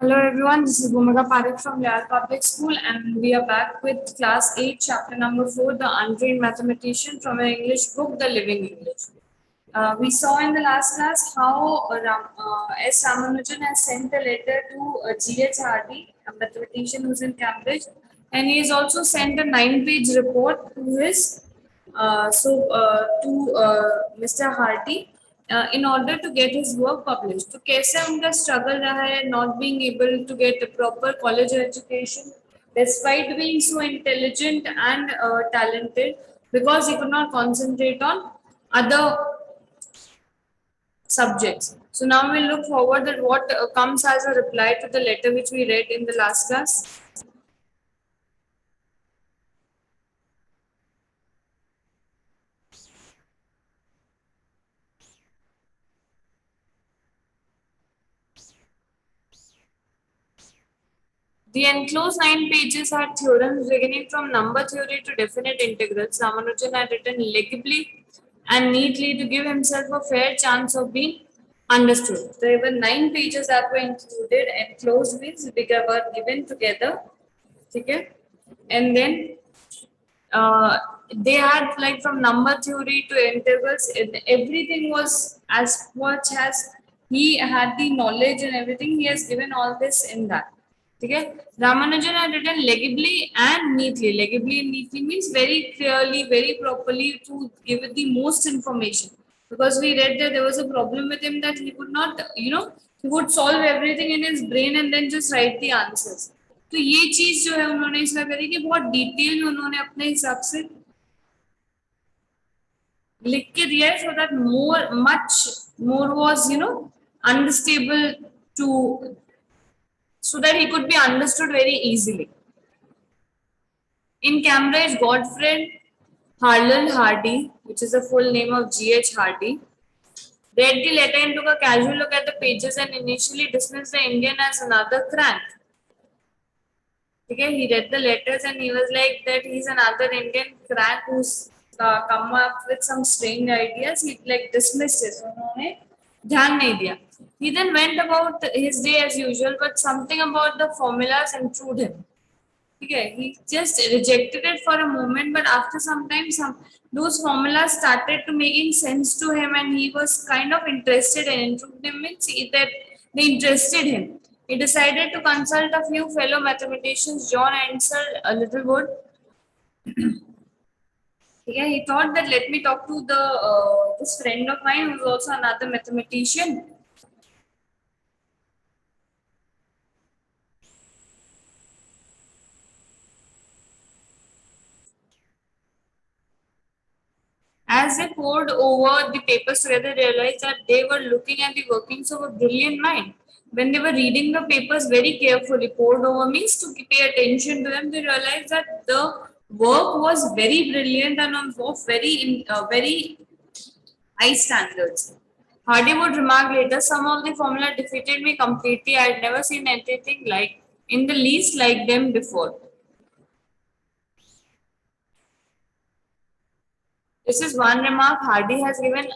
Hello everyone, this is Bhumika from VIII Public School and we are back with class 8 chapter number 4, The Untrained Mathematician from an English book, The Living English. We saw in the last class how S. Ramanujan has sent a letter to G.H. Hardy, a mathematician who's in Cambridge, and he has also sent a 9-page report to Mr. Hardy in order to get his work published. तो कैसे उनका struggle रहा है not being able to get a proper college education despite being so intelligent and talented because he could not concentrate on other subjects. So now we'll look forward at what comes as a reply to the letter which we read in the last class. The enclosed 9 pages are theorems beginning from number theory to definite integrals. Ramanujan had written legibly and neatly to give himself a fair chance of being understood. There were 9 pages that were included. Enclosed means they were given together. Okay? And then they had like from number theory to integrals, everything was as much as he had the knowledge and everything, he has given all this in that. Okay? Ramanujan had written legibly and neatly. Legibly and neatly means very clearly, very properly to give it the most information. Because we read that there was a problem with him that he would not, he would solve everything in his brain and then just write the answers. तो ये चीज जो है उन्होंने इसमें करी कि बहुत डिटेल में उन्होंने अपने हिसाब से लिख के दिया है so that much more was understandable to so that he could be understood very easily. In Cambridge, Godfrey Harlan Hardy, which is the full name of G.H. Hardy, read the letter and took a casual look at the pages and initially dismissed the Indian as another crank. Okay, he read the letters and he was like that he's another Indian crank who's come up with some strange ideas. He like dismissed it. उन्होंने ध्यान नहीं दिया. He then went about his day as usual, but something about the formulas intruded him. Okay, he just rejected it for a moment, but after some time, those formulas started to making sense to him, and he was kind of interested in intruded him means that they interested him. He decided to consult a few fellow mathematicians, John Ansel, Littlewood. Yeah, he thought that let me talk to this friend of mine who's also another mathematician. As they pored over the papers together, they realized that they were looking at the workings of a brilliant mind. When they were reading the papers very carefully, pored over means to pay attention to them, they realized that the work was very brilliant and of very high standards. Hardy would remark later, some of the formula defeated me completely. I had never seen anything like in the least like them before. This is one remark Hardy has given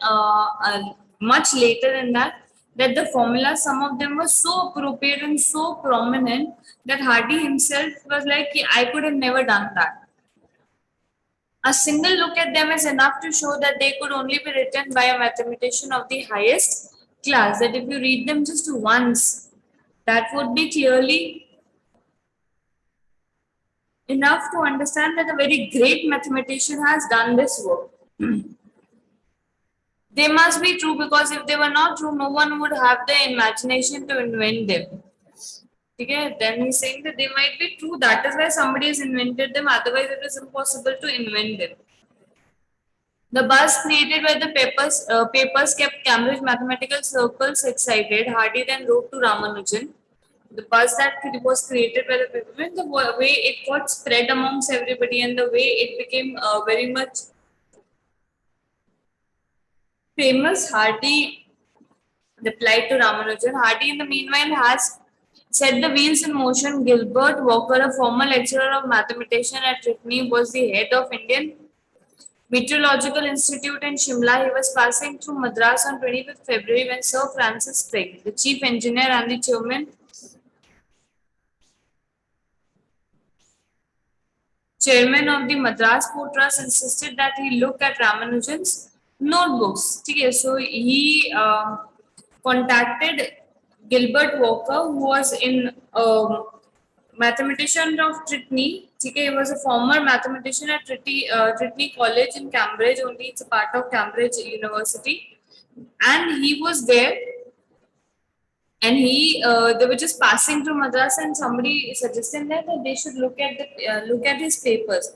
much later in that the formula, some of them were so appropriate and so prominent that Hardy himself was like, I could have never done that. A single look at them is enough to show that they could only be written by a mathematician of the highest class. That if you read them just once, that would be clearly enough to understand that a very great mathematician has done this work. They must be true because if they were not true, no one would have the imagination to invent them. Okay, then he's saying that they might be true. That is why somebody has invented them. Otherwise, it is impossible to invent them. The buzz created by the papers kept Cambridge mathematical circles excited. Hardy then wrote to Ramanujan. The buzz that was created by the paper, the way it got spread amongst everybody and the way it became very much famous, Hardy replied to Ramanujan. Hardy, in the meanwhile, has set the wheels in motion. Gilbert Walker, a former lecturer of mathematician at Trinity, was the head of Indian Meteorological Institute in Shimla. He was passing through Madras on 25th February when Sir Francis Craig, the chief engineer and the chairman chairman of the Madras Port Trust, insisted that he look at Ramanujan's notebooks. Okay, so he contacted Gilbert Walker, who was in mathematician of Trinity. Okay, he was a former mathematician at Trinity College in Cambridge. Only it's a part of Cambridge University, and he was there. And they were just passing through Madras, and somebody suggested that they should look at his papers.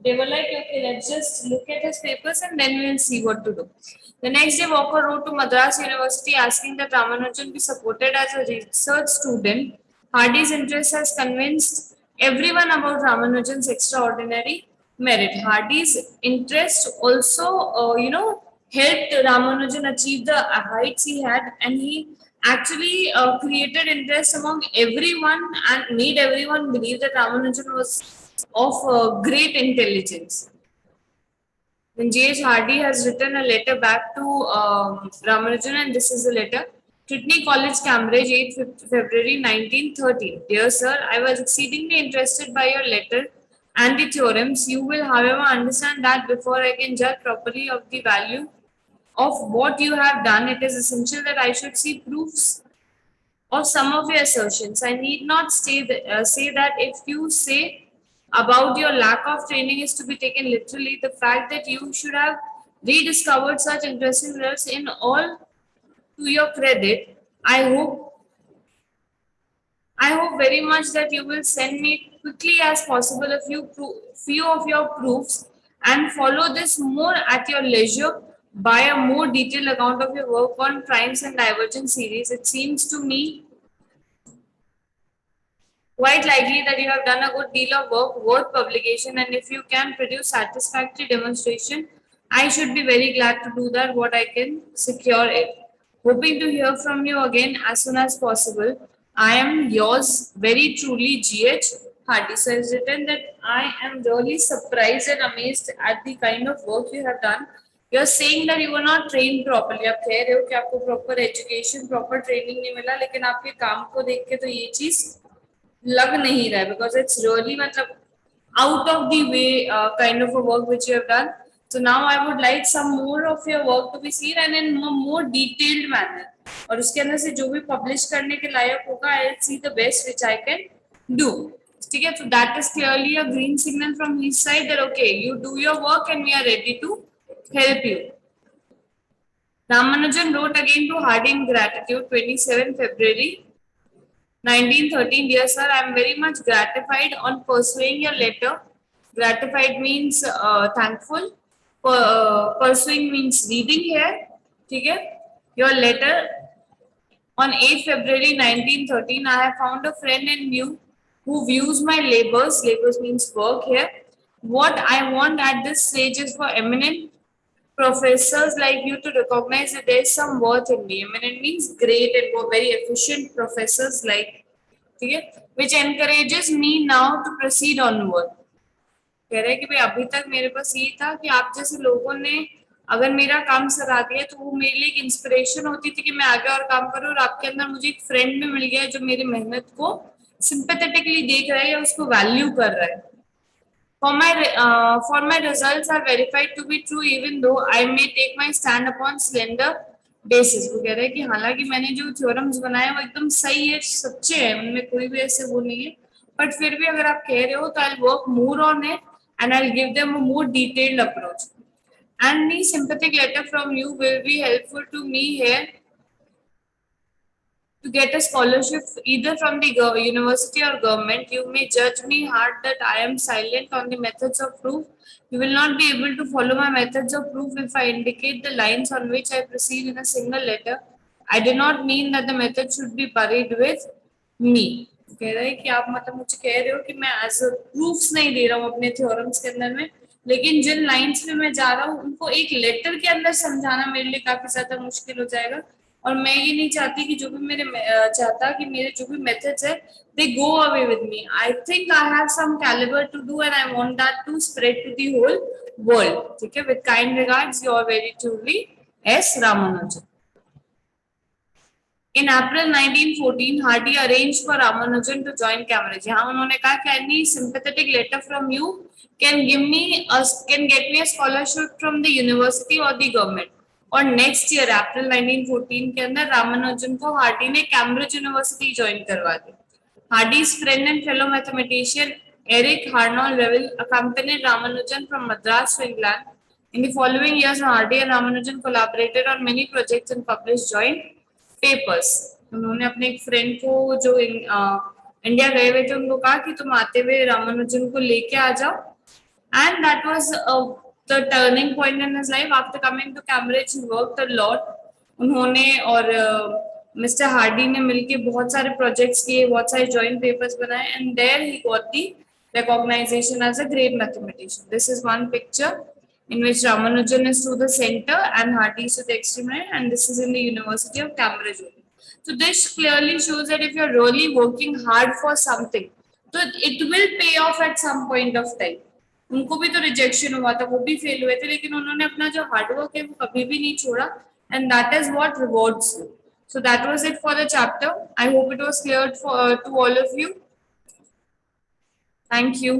They were like, okay, let's just look at his papers and then we'll see what to do. The next day, Walker wrote to Madras University asking that Ramanujan be supported as a research student. Hardy's interest has convinced everyone about Ramanujan's extraordinary merit. Hardy's interest also, helped Ramanujan achieve the heights he had, and he actually created interest among everyone and made everyone believe that Ramanujan was of great intelligence. Then J.H. Hardy has written a letter back to Ramanujan, and this is the letter. Trinity College, Cambridge, 8 February 1913. Dear Sir, I was exceedingly interested by your letter and the theorems. You will, however, understand that before I can judge properly of the value of what you have done, it is essential that I should see proofs of some of your assertions. I need not say that if you say about your lack of training is to be taken literally, the fact that you should have rediscovered such interesting results in all to your credit. I hope very much that you will send me quickly as possible a few of your proofs and follow this more at your leisure by a more detailed account of your work on primes and divergence series. It seems to me quite likely that you have done a good deal of work worth publication, and if you can produce satisfactory demonstration, I should be very glad to do that what I can secure it. Hoping to hear from you again as soon as possible. I am yours very truly, GH Hardy. So has written that I am really surprised and amazed at the kind of work you have done. You are saying that you were not trained properly. आप कह रहे हो कि आपको proper education, proper training नहीं मिला, लेकिन आपके काम को देख के तो ये चीज लग नहीं रहा है, because it's really मतलब out of the way kind of a work which you have done. So now I would like some more of your work to be seen and in a more detailed manner. और उसके अंदर से जो भी publish करने के लायक होगा, I'll see the best which I can do. ठीक है, so that is clearly a green signal from his side that okay, you do your work and we are ready to help you. Ramanujan wrote again to Hardy in gratitude, 27 February 1913. Dear sir, I am very much gratified on pursuing your letter. Gratified means thankful. Pursuing means reading here. ठीक है? Your letter on 8 February 1913. I have found a friend in you who views my labors. Labors means work here. What I want at this stage is for eminent professors like you to recognize that there is some worth in me. Eminent means great and very efficient professors like, okay, which encourages me now to proceed onward. कह रहे हैं कि भाई अभी तक मेरे पास ये था कि आप जैसे लोगों ने अगर मेरा काम सराहा दिया तो वो मेरे लिए एक इंस्पिरेशन होती थी कि मैं आगे और काम करूं, और आपके अंदर मुझे एक फ्रेंड भी मिल गया जो मेरी मेहनत को सिंपैथेटिकली देख रहा है या उसको वैल्यू कर रहा है. For my results are verified to be true even though I may take my stand upon slender basis. वो कह रहे हैं कि हालांकि मैंने जो थ्योरम्स बनाए वो एकदम सही है, सच्चे हैं, उनमें कोई भी ऐसे वो नहीं है, बट फिर भी अगर आप कह रहे हो तो I'll work more on it and I'll give them a more detailed approach. And the sympathetic letter from you will be helpful to me here to get a scholarship either from the university or government. You may judge me hard that I am silent on the methods of proof. You will not be able to follow my methods of proof if I indicate the lines on which I proceed in a single letter. I do not mean that the method should be buried with me. कह रहे हैं कि आप मतलब मुझे कह रहे हो कि मैं एज प्रूफ्स नहीं दे रहा हूँ अपने थ्योरम्स के अंदर में, लेकिन जिन लाइंस पे मैं जा रहा हूँ उनको एक लेटर के अंदर समझाना मेरे लिए काफी ज्यादा मुश्किल हो जाएगा. और मैं ये नहीं चाहती कि जो भी मेरे जो भी मेथड्स है they go away with me. I think I have some caliber to do and I want that to spread to the whole world. ठीक है, with kind regards, your very truly S. Ramanujan. In April 1914, Hardy arranged for Ramanujan to join Cambridge. यहाँ उन्होंने कहा कि any sympathetic letter from you can get me a scholarship from the university or the government. और next year April 1914 के अंदर रामानुजन को Hardy ने Cambridge university join करवा दी. Hardy's friend and fellow mathematician Eric Harnold Reville accompanied Ramanujan from Madras to England. In the following years, Hardy and Ramanujan collaborated on many projects and published joint papers. उन्होंने अपने एक friend को जो India गए हुए थे उनको कहा कि तुम आते हुए रामानुजन को लेके आ जाओ. And that was the turning point in his life. After coming to Cambridge he worked a lot. उन्होंने और मिस्टर हार्डी ने मिलके बहुत सारे प्रोजेक्ट्स किए, बहुत सारे जॉइंट पेपर्स बनाए, and there he got the recognition as a great mathematician. This is one picture in which Ramanujan is to the center and Hardy is to the extreme right, and this is in the University of Cambridge. So this clearly shows that if you're really working hard for something, so it will pay off at some point of time. उनको भी तो rejection हुआ था, वो भी fail हुए थे, लेकिन उन्होंने अपना जो हार्डवर्क है वो कभी भी नहीं छोड़ा, and that is what rewards you. So that was it for the chapter. I hope it was clear to all of you. Thank you.